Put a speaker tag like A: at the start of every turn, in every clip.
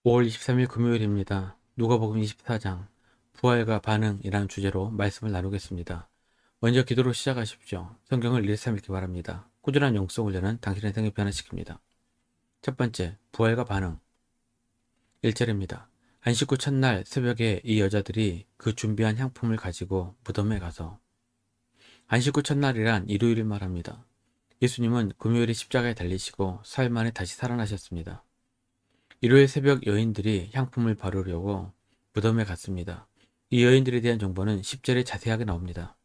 A: 5월 23일 금요일입니다. 누가복음 24장 부활과 반응이라는 주제로 말씀을 나누겠습니다. 먼저 기도로 시작하십시오. 성경을 일삼 읽기 바랍니다. 꾸준한 영성 훈련은 당신의 생을 변화시킵니다. 첫 번째, 부활과 반응. 1절입니다. 안식 후 첫날 새벽에 이 여자들이 그 준비한 향품을 가지고 무덤에 가서, 안식 후 첫날이란 일요일을 말합니다. 예수님은 금요일에 십자가에 달리시고 사흘 만에 다시 살아나셨습니다. 일요일 새벽 여인들이 향품을 바르려고 무덤에 갔습니다. 이 여인들에 대한 정보는 10절에 자세하게 나옵니다.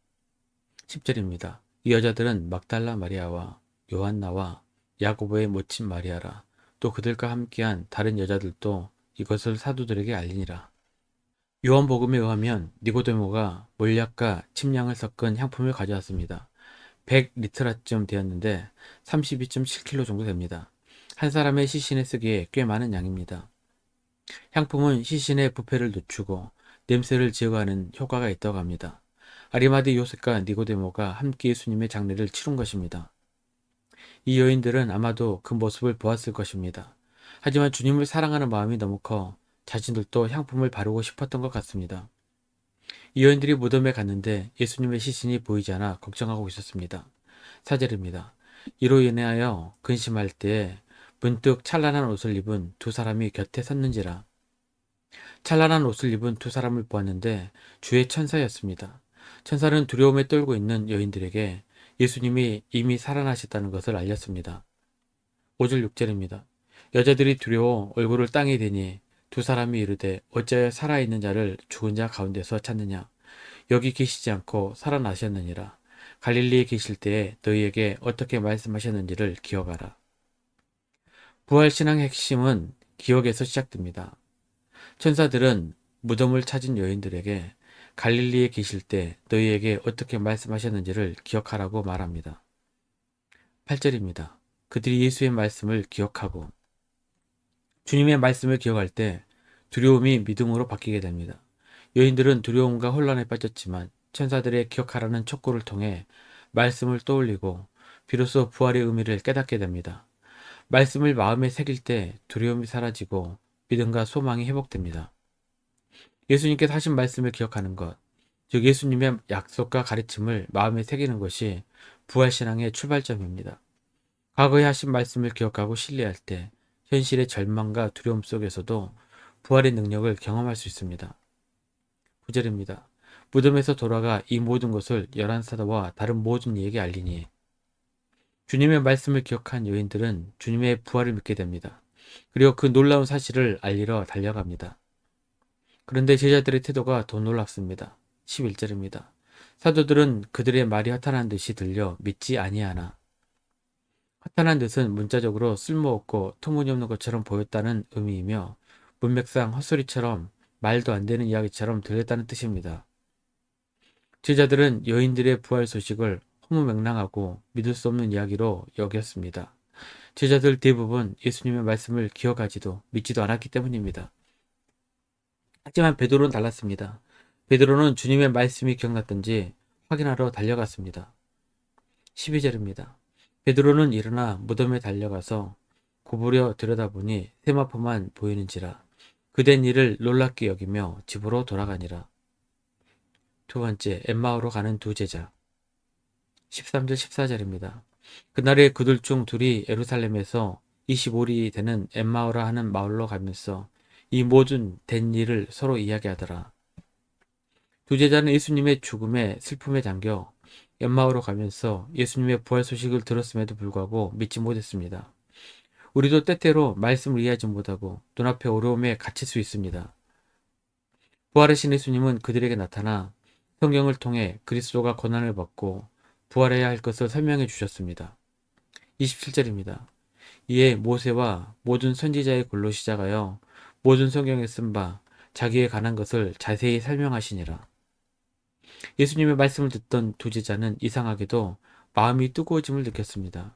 A: 10절입니다. 이 여자들은 막달라 마리아와 요한나와 야고보의 모친 마리아라. 또 그들과 함께한 다른 여자들도 이것을 사도들에게 알리니라. 요한복음에 의하면 니고데모가 몰약과 침량을 섞은 향품을 가져왔습니다. 100리터라쯤 되었는데 32.7kg 정도 됩니다. 한 사람의 시신에 쓰기에 꽤 많은 양입니다. 향품은 시신의 부패를 늦추고 냄새를 제거하는 효과가 있다고 합니다. 아리마대 요셉과 니고데모가 함께 예수님의 장례를 치른 것입니다. 이 여인들은 아마도 그 모습을 보았을 것입니다. 하지만 주님을 사랑하는 마음이 너무 커 자신들도 향품을 바르고 싶었던 것 같습니다. 이 여인들이 무덤에 갔는데 예수님의 시신이 보이지 않아 걱정하고 있었습니다. 4절입니다. 이로 인하여 근심할 때에 문득 찬란한 옷을 입은 두 사람이 곁에 섰는지라. 찬란한 옷을 입은 두 사람을 보았는데 주의 천사였습니다. 천사는 두려움에 떨고 있는 여인들에게 예수님이 이미 살아나셨다는 것을 알렸습니다. 5절 6절입니다. 여자들이 두려워 얼굴을 땅에 대니 두 사람이 이르되 어찌하여 살아있는 자를 죽은 자 가운데서 찾느냐. 여기 계시지 않고 살아나셨느니라. 갈릴리에 계실 때에 너희에게 어떻게 말씀하셨는지를 기억하라. 부활신앙의 핵심은 기억에서 시작됩니다. 천사들은 무덤을 찾은 여인들에게 갈릴리에 계실 때 너희에게 어떻게 말씀하셨는지를 기억하라고 말합니다. 8절입니다. 그들이 예수의 말씀을 기억하고, 주님의 말씀을 기억할 때 두려움이 믿음으로 바뀌게 됩니다. 여인들은 두려움과 혼란에 빠졌지만 천사들의 기억하라는 촉구를 통해 말씀을 떠올리고 비로소 부활의 의미를 깨닫게 됩니다. 말씀을 마음에 새길 때 두려움이 사라지고 믿음과 소망이 회복됩니다. 예수님께서 하신 말씀을 기억하는 것, 즉 예수님의 약속과 가르침을 마음에 새기는 것이 부활신앙의 출발점입니다. 과거에 하신 말씀을 기억하고 신뢰할 때 현실의 절망과 두려움 속에서도 부활의 능력을 경험할 수 있습니다. 9절입니다. 무덤에서 돌아가 이 모든 것을 열한 사도와 다른 모든 이에게 알리니. 주님의 말씀을 기억한 여인들은 주님의 부활을 믿게 됩니다. 그리고 그 놀라운 사실을 알리러 달려갑니다. 그런데 제자들의 태도가 더 놀랍습니다. 11절입니다. 사도들은 그들의 말이 허탄한 듯이 들려 믿지 아니하나. 허탄한 듯은 문자적으로 쓸모없고 터무니없는 것처럼 보였다는 의미이며 문맥상 헛소리처럼 말도 안 되는 이야기처럼 들렸다는 뜻입니다. 제자들은 여인들의 부활 소식을 허무맹랑하고 믿을 수 없는 이야기로 여겼습니다. 제자들 대부분 예수님의 말씀을 기억하지도 믿지도 않았기 때문입니다. 하지만 베드로는 달랐습니다. 베드로는 주님의 말씀이 기억났던지 확인하러 달려갔습니다. 12절입니다. 베드로는 일어나 무덤에 달려가서 구부려 들여다보니 세마포만 보이는지라 그된 일을 놀랍게 여기며 집으로 돌아가니라. 두 번째, 엠마오로 가는 두 제자. 13절 14절입니다. 그날에 그들 중 둘이 예루살렘에서 25里 되는 엠마오라 하는 마을로 가면서 이 모든 된 일을 서로 이야기하더라. 두 제자는 예수님의 죽음에 슬픔에 잠겨 엠마오로 가면서 예수님의 부활 소식을 들었음에도 불구하고 믿지 못했습니다. 우리도 때때로 말씀을 이해하지 못하고 눈앞에 어려움에 갇힐 수 있습니다. 부활하신 예수님은 그들에게 나타나 성경을 통해 그리스도가 고난을 받고 부활해야 할 것을 설명해 주셨습니다. 27절입니다. 이에 모세와 모든 선지자의 글로 시작하여 모든 성경에 쓴 바 자기에 관한 것을 자세히 설명하시니라. 예수님의 말씀을 듣던 두 제자는 이상하게도 마음이 뜨거워짐을 느꼈습니다.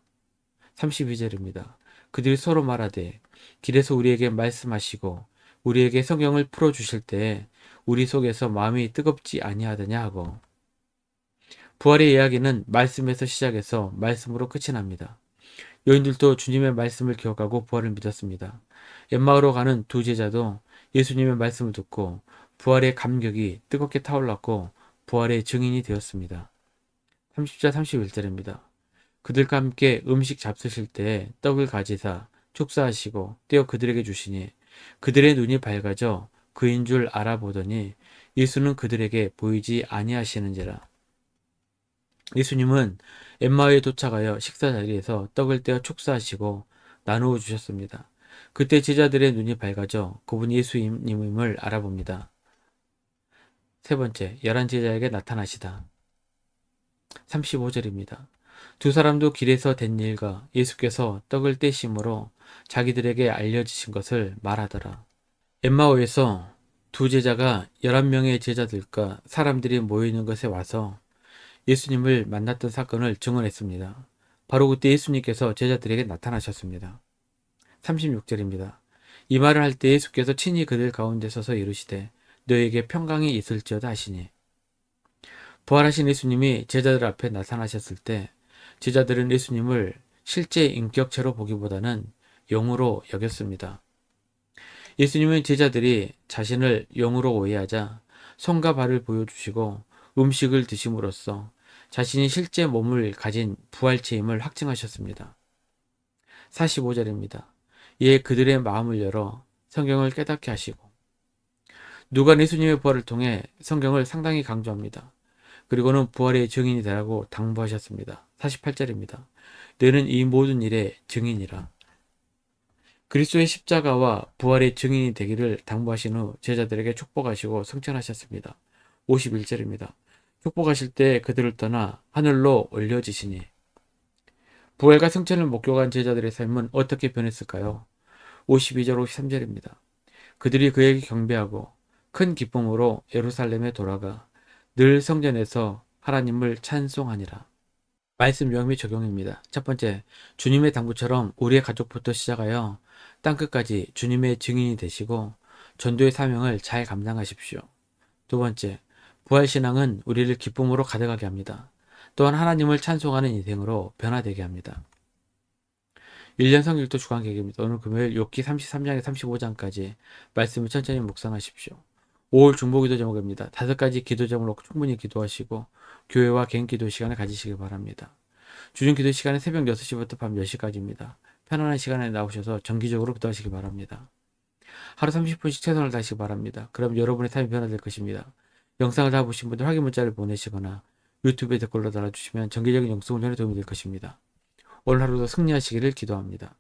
A: 32절입니다. 그들이 서로 말하되 길에서 우리에게 말씀하시고 우리에게 성경을 풀어주실 때에 우리 속에서 마음이 뜨겁지 아니하더냐 하고. 부활의 이야기는 말씀에서 시작해서 말씀으로 끝이 납니다. 여인들도 주님의 말씀을 기억하고 부활을 믿었습니다. 엠마오로 가는 두 제자도 예수님의 말씀을 듣고 부활의 감격이 뜨겁게 타올랐고 부활의 증인이 되었습니다. 30절 31절입니다. 그들과 함께 음식 잡수실 때에 떡을 가지사 축사하시고 떼어 그들에게 주시니 그들의 눈이 밝아져 그인 줄 알아보더니 예수는 그들에게 보이지 아니하시는지라. 예수님은 엠마오에 도착하여 식사 자리에서 떡을 떼어 축사하시고 나누어 주셨습니다. 그때 제자들의 눈이 밝아져 그분이 예수님임을 알아봅니다. 세 번째, 11제자에게 나타나시다. 35절입니다. 두 사람도 길에서 된 일과 예수께서 떡을 떼심으로 자기들에게 알려주신 것을 말하더라. 엠마오에서 두 제자가 11명의 제자들과 사람들이 모이는 것에 와서 예수님을 만났던 사건을 증언했습니다. 바로 그때 예수님께서 제자들에게 나타나셨습니다. 36절입니다. 이 말을 할 때 예수께서 친히 그들 가운데 서서 이르시되 너에게 평강이 있을지어다 하시니 부활하신 예수님이 제자들 앞에 나타나셨을 때 제자들은 예수님을 실제 인격체로 보기보다는 영으로 여겼습니다. 예수님은 제자들이 자신을 영으로 오해하자 손과 발을 보여주시고 음식을 드심으로써 자신이 실제 몸을 가진 부활체임을 확증하셨습니다. 45절입니다. 이에 그들의 마음을 열어 성경을 깨닫게 하시고 누가 예수님의 부활을 통해 성경을 상당히 강조합니다. 그리고는 부활의 증인이 되라고 당부하셨습니다. 48절입니다. 너는 이 모든 일의 증인이라. 그리스도의 십자가와 부활의 증인이 되기를 당부하신 후 제자들에게 축복하시고 승천하셨습니다. 51절입니다. 축복하실 때 그들을 떠나 하늘로 올려지시니 부활과 승천을 목격한 제자들의 삶은 어떻게 변했을까요? 52절 53절입니다. 그들이 그에게 경배하고 큰 기쁨으로 예루살렘에 돌아가 늘 성전에서 하나님을 찬송하니라. 말씀 명의 적용입니다. 첫 번째, 주님의 당부처럼 우리의 가족부터 시작하여 땅끝까지 주님의 증인이 되시고 전도의 사명을 잘 감당하십시오. 두 번째, 부활신앙은 우리를 기쁨으로 가득하게 합니다. 또한 하나님을 찬송하는 인생으로 변화되게 합니다. 1년 성경도 주간계획입니다. 오늘 금요일 욥기 33장에 35장까지 말씀을 천천히 묵상하십시오. 5월 중보기도 제목입니다. 5가지 기도 제목을 놓고 충분히 기도하시고 교회와 개인 기도 시간을 가지시기 바랍니다. 주중 기도 시간은 새벽 6시부터 밤 10시까지입니다. 편안한 시간에 나오셔서 정기적으로 기도하시기 바랍니다. 하루 30분씩 최선을 다하시기 바랍니다. 그럼 여러분의 삶이 변화될 것입니다. 영상을 다 보신 분들 확인 문자를 보내시거나 유튜브에 댓글로 달아주시면 정기적인 영성 훈련에 도움이 될 것입니다. 오늘 하루도 승리하시기를 기도합니다.